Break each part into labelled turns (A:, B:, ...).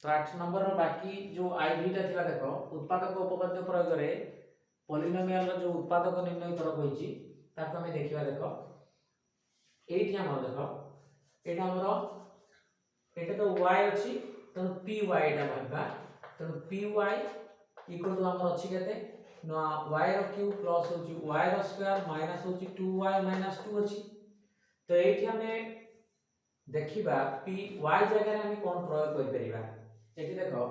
A: तो 8 नंबर रो बाकी जो आईवी टा थिला देखो उत्पादक उपपाद्य प्रयोग रे पॉलिनोमियल रो जो उत्पादक निर्णय कर कहिची ताको हम देखिबा देखो एठी हमर देखो एटा हमर एटा तो y अछि त py टा भाबा त py इक्वल टू हमर अछि केते न y रो क्यूब प्लस होची y रो स्क्वायर माइनस होची 2y माइनस 2 अछि तो एठी हमें देखिबा p y जगह हम कोन प्रयोग करि परिबा एठी देखो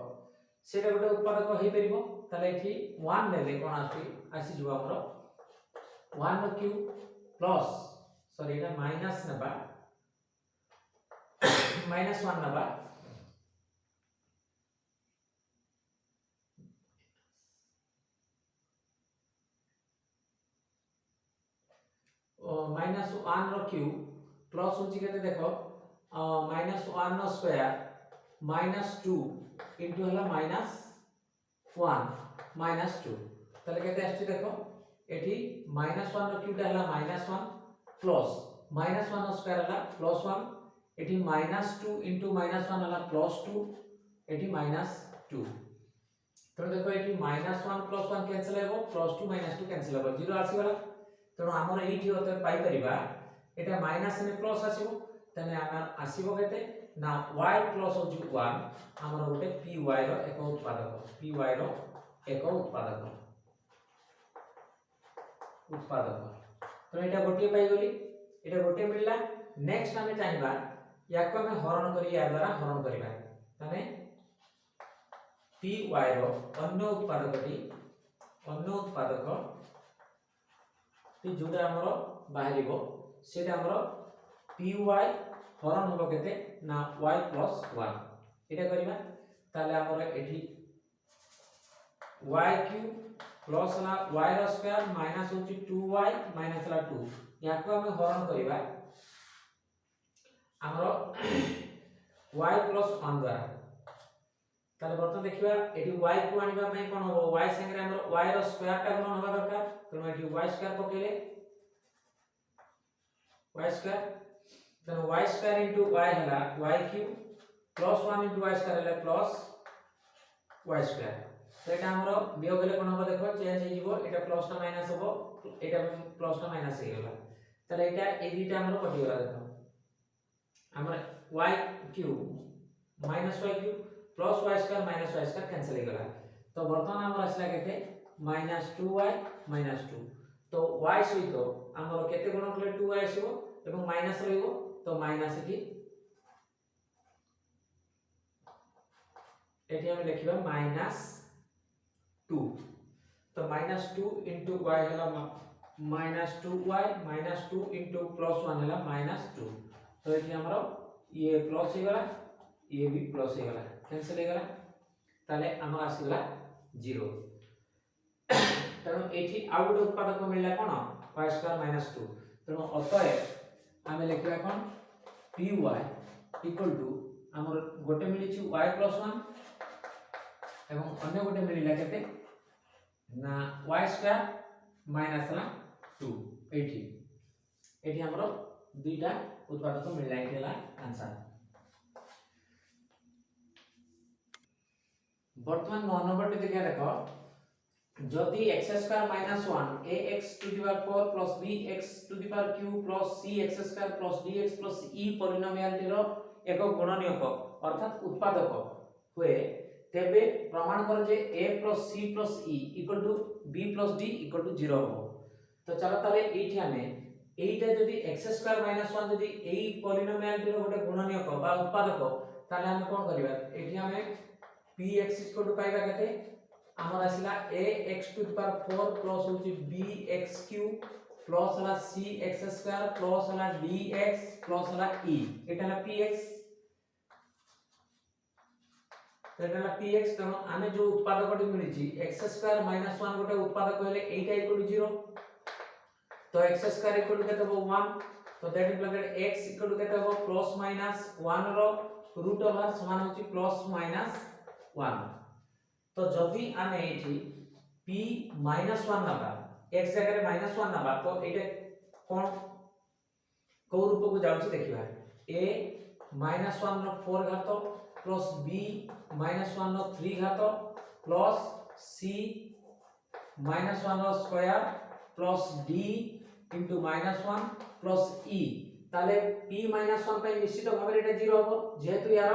A: सेटा गोटे उत्पादक होई परिबो ताले एठी 1 नेले कोन आसी जो हमरो 1 रो क्यूब प्लस सॉरी एटा माइनस नबा माइनस 1 नबा माइनस 1 रो क्यूब प्लस होची केते देखो माइनस 1 रो स्क्वायर माइनस 2 इनटू हला माइनस 1 माइनस 2 तले केते आछि देखो एठी माइनस 1 रो क्यूब हला माइनस 1 प्लस माइनस 1 रो स्क्वायर हला प्लस 1 एठी माइनस 2 इनटू माइनस 1 हला प्लस 2 एठी माइनस 2 तो देखो एठी माइनस 1 प्लस 1 कैंसिल हेबो प्लस 2 माइनस 2 कैंसिल हेबो 0 आसी वाला तो हमर एठी होते पाई परिबा एटा माइनस ने प्लस आसीबो तने हमर आसीबो केते ना y प्लस होची 1 हमर गोटे py रो एक उत्पादक py रो एक उत्पादक तो एटा गोटे पाई गली एटा गोटे मिलला नेक्स्ट हमें चाहिबा याको हमें हरण करी या द्वारा हरण करिबा तने py रो अन्य उत्पादक ती जोटा हमरो बाहरिबो सेटा हमरो py हरण होबो केते ना y प्लस 1 एटा करिबा ताले हमरो एठी y क्यूब प्लस ना y रो स्क्वायर माइनस होची 2y माइनस ला 2 याको हम हरण करिबा हमरो y प्लस 1 द्वारा ताले बर्तन देखिबा एठी y को आनिबा पई कोन हो y संगे हमरो y रो स्क्वायर टा गुणन होबा दरकार तो एठी y स्क्वायर पकेले y square then y square into y हला y cube plus 1 into y square हला प्लस y स्क्वायर तो एटा हमरो बियोग गले कोन हो देखो चेंज हे जीवो एटा प्लस टा माइनस होबो एटा प्लस टा माइनस हे गेला तले एटा ए दुटा हमरो कटि गेला देखो हमर y cube minus y cube plus y square minus y square cancel हे गेला तो वर्तमान हमर असला केते माइनस 2y माइनस 2 तो y सहित हमर केते गुण कले 2y आसीबो एवं माइनस रहइबो तो माइनस एठी हम लिखिबा माइनस 2 तो माइनस 2 into y हला minus 2y minus 2 into plus 1 हला माइनस 2 तो एठी हमरो ये प्लस हे गला ये भी प्लस हे गला कैंसिल हे गला ताले हमर आसीला 0 तनो एठी आउ गोटे उत्पादक मिलला कोन y स्क्वायर माइनस 2 तनो अतः आमे लिखला कोन py इक्वल टू हमर गोटे मिली छि y प्लस 1 एवं अन्य गोटे मिलिला केते ना y स्क्वायर माइनस ला 2 एठी हमरो दुईटा उत्पादक मिलला एथिला आंसर वर्तमान 9 नंबर देखिया देखो जदि x square minus 1 ax to the power 4 plus bx to the power q plus cx square plus dx plus e polynomial रो एक गुणनीयक अर्थात उत्पादक हुए तेबे प्रमाण कर जे a plus c plus e equal to b plus d equal to 0 हो तो चलो ताले एठी हमें एटा जदि x स्क्वायर माइनस 1 जदि एई पॉलिनोमियल रो गोटे गुणनीयक बा उत्पादक ताले हम कोन करबा एठी हमें px इक्वल टू पाइबा केते हमर आसिला ax to the power 4 plus होची bx क्यूब प्लस हला cx स्क्वायर प्लस हला dx प्लस हला e एटा हला px एटा हला px तो हमें जो उत्पादकटी मिली छि x स्क्वायर माइनस 1 गोटे उत्पादक होले एटा इक्वल टू 0 तो x स्क्वायर इक्वल टू केते हो 1 तो that implies x equal to केते हो प्लस माइनस 1 रो रूट ओवर समान होची प्लस माइनस 1 तो जदि आमे एठी p -1 नबा x जगह रे -1 नबा तो एटा कोन को रूप को जाउछि देखिबा a -1 रो 4 घात प्लस b -1 ର 3 घात प्लस c -1 ର square plus d into -1 plus e ताले p -1 पे निश्चित भाबरे एटा 0 हो जेहेतु यार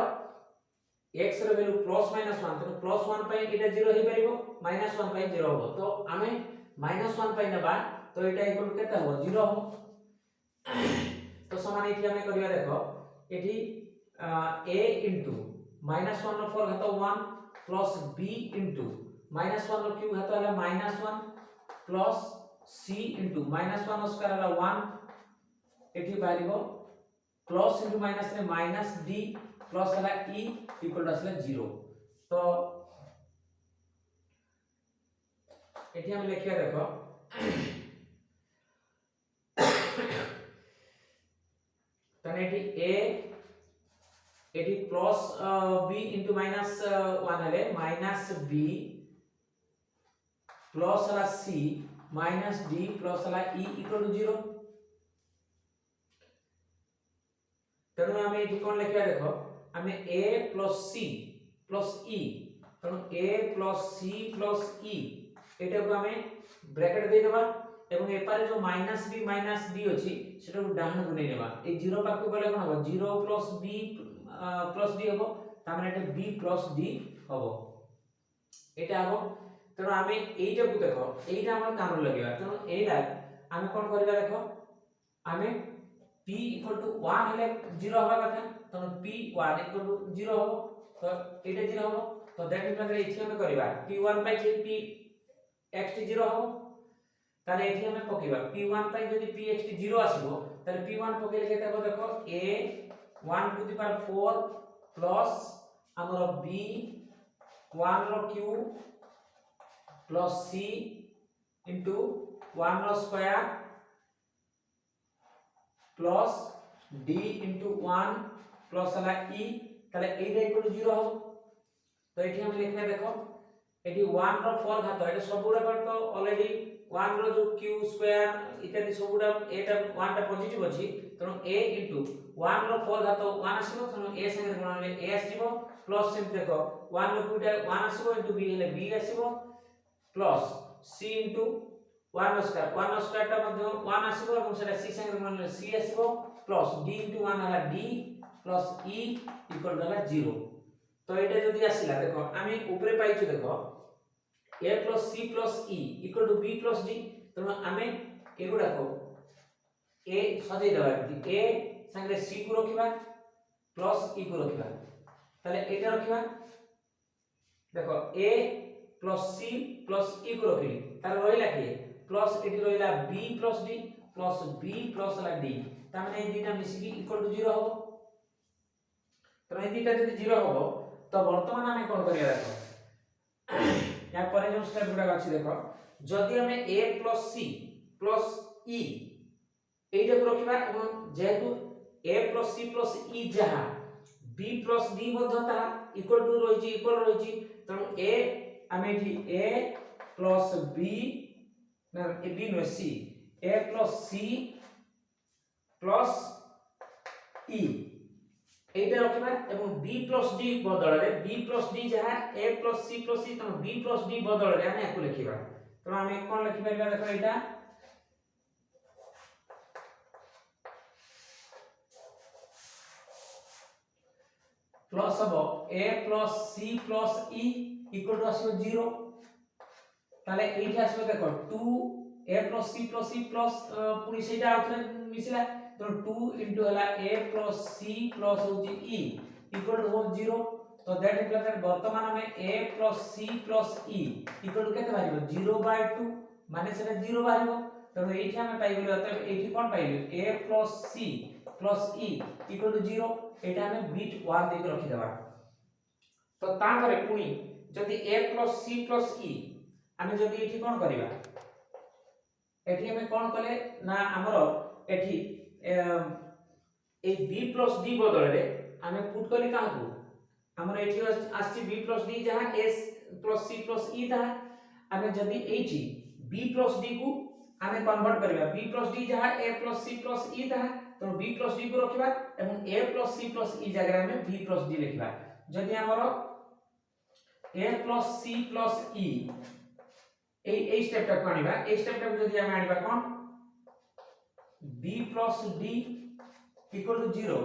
A: x ର वैल्यू प्लस -1 तो प्लस 1 पे एटा 0 हे परिबो -1 पे 0 हो तो आमे -1 पे नेबा तो एटा इक्वल केते हो 0 हो तो समान एठी हमें करिया देखो एठी a इंटू -1 ର 4 घात 1 प्लस b इंटू -1 ର क्यूब घात हला -1 प्लस c इंटू -1 ର स्क्वायर हला 1 एठी बारिबो प्लस इंटू माइनस रे माइनस d प्लस हला e इक्वल टू असला 0 तो एठी हम लिखिया देखो तने एठी a एठी प्लस b इंटू माइनस 1 हले माइनस b प्लस हला c माइनस d प्लस हला e इक्वल टू 0 तेणु आमे एठी कोन लिखिया देखो आमे a plus c plus e तेणु a plus c plus e एटा को आमे ब्रैकेट दे देबा एवं एपारे जो माइनस d अछि सेटा को डाहन गुनै नेबा ए 0 पाकु गले कोन हो 0 प्लस b प्लस d हबो तामे एटा b प्लस d हबो एटा हबो तेणु आमे एटा को देखो एटा हमर काम लगेबा तेणु एटा आमे कोन करबा देखो आमे p इक्वल टू 1 हेले 0 हबा कथा तेणु p 1 इक्वल टू 0 हबो तो एटा 0 हबो तो दैट मीन्स एठी हम करबा p1 पाई जे p x 0 हबो ताले एठी हम पकेबा p1 पाई जदी p x 0 आसीबो ताले p1 पकेले केते हबो देखो a 1 to the power 4 plus हमर b 1 रो क्यूब प्लस c इंटू 1 रो square plus d into 1 plus हला e ताले एटा इक्वल टू 0 हो तो एठी हम लिखना देखो एठी 1 रो 4 घात एटा सबुडा पर तो ऑलरेडी 1 रो जो q स्क्वायर इत्यादि सबुडा एटा 1 टा पॉजिटिव अछि तनो a इंटू 1 रो 4 घात 1 आसीबो तनो a संगे गुणन ले a आसीबो प्लस सिम देखो 1 रो क्यूटा 1 आसीबो इंटू b हेले b आसीबो प्लस c इंटू 1 रो स्क्वायर टा मध्ये 1 आसीबो এবং সেটা c संगे गुणन ले c आसीबो प्लस d इंटू 1 हला d plus e equal to हला 0 तो एटा जदी आसीला देखो आमी ऊपरे पाइछु देखो a plus c plus e equal to b plus d तनो आमे एगुडा को a सजै देबा a संगे c को रखिबा प्लस e को रखिबा ताले एटा रखिबा देखो a plus c plus e को रखिली तार रहिला कि प्लस एटी रहिला b plus d plus b plus ला d ता माने ए दुटा मिसिकी इक्वल टू 0 हबो तो ए दुटा जदी 0 हबो तो वर्तमान आमे कोन करिया देखो या परे जो स्टेप गुडा अछि देखो जदी हमें a plus c plus e एटा को रखिबा एवं जेहेतु a plus c plus e जहा b plus d मध्यता इक्वल टू रहिछि इक्वल रहिछि तनो a हमें एठी a plus b ना ए b नो c a plus c plus e एटा रखिबा एवं b plus d बदल रे b plus d जहा a plus c plus e तनो b plus d बदल रे हम याको लिखिबा तनो हम कोन लिखि परबा देखो एटा प्लस हबो a plus c plus e equal to आसीबो 0 ताले एठी आसीबो देखो 2 a plus c plus e plus पुनी सेटा आउथरे मिसिला तो 2 into हला a plus c plus होची e equal to 0 तो दैट इज दैट वर्तमान हमें a plus c plus e equal to केते बारिबो 0/2 माने सेटा 0 बारिबो तो एठी हमें पाइबो तो एठी कोन पाइबो a plus c plus e equal to 0 एटा हमें बिट 1 देके रखि देबा तो ता परे पुनी जदी a plus c plus e हमें जदी एठी कोन करिबा एठी हमें कोन कले ना हमरो एठी ए b plus d बदल रे हमें पुट कली काहा को हमर एठी आछि b plus d जहां s plus c plus e था हमें जदी एठी b plus d को हमें कन्वर्ट करबा b plus d जहां a plus c plus e था तो b plus d को रखिबा एवं a plus c plus e जगह में b plus d लिखिबा जदि हमर a plus c plus e এই স্টেপটা কোন আনিবা এই স্টেপটা যদি আমি আনিবা কোন b plus d equal to 0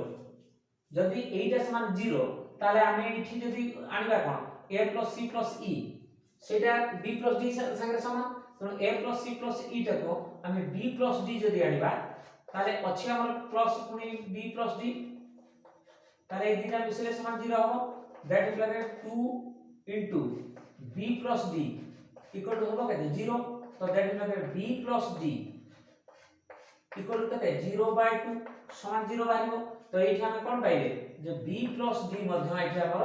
A: যদি এইটা সমান 0 তাহলে আমি এটি যদি আনিবা কোন a plus c plus e সেটা b plus d সঙ্গে সমান তো a plus c plus e taco আমি b plus d যদি আনিবা তাহলে আছে আমার প্লাস পুনি b plus d তাহলে এই দুইটা মিশলে সমান 0 হবে that is like 2 into b plus d equal to होगा कहते 0 तो that is like b plus d equal to कहते 0/2 समान 0 बाहिबो तो एठी हम कोन पाइले जे b plus d मध्य एठी हमर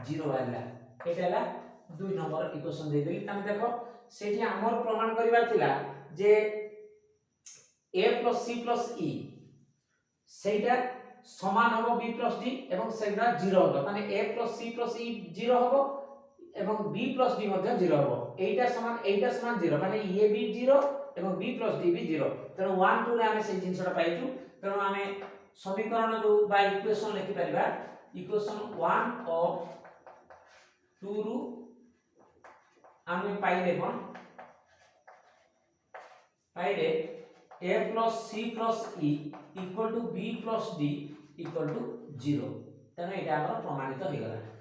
A: 0 बाहिला एटाला 2 नंबर इक्वेशन दे देली तमे देखो सेठी हमर प्रमाण करिवार थिला जे a plus c plus e सेटा समान होबो b plus d एवं सेटा 0 होबो माने a plus c plus e 0 होबो এবং b plus d মধ্যে 0 হবে এইটা সমান 0 মানে a b 0 এবং b plus d भी 0 তেনো 1 2 রে আমি সেই জিনিসটা পাইছু তেনো আমি সমীকরণ जो বা ইকুয়েশন লিখি পারিবা ইকুয়েশন 1 অফ 2 রু আমি পাইলে কোন পাইলে a plus c plus e equal to b plus d equal to 0 তেনো এটা আমার প্রমাণিত হয়ে গেল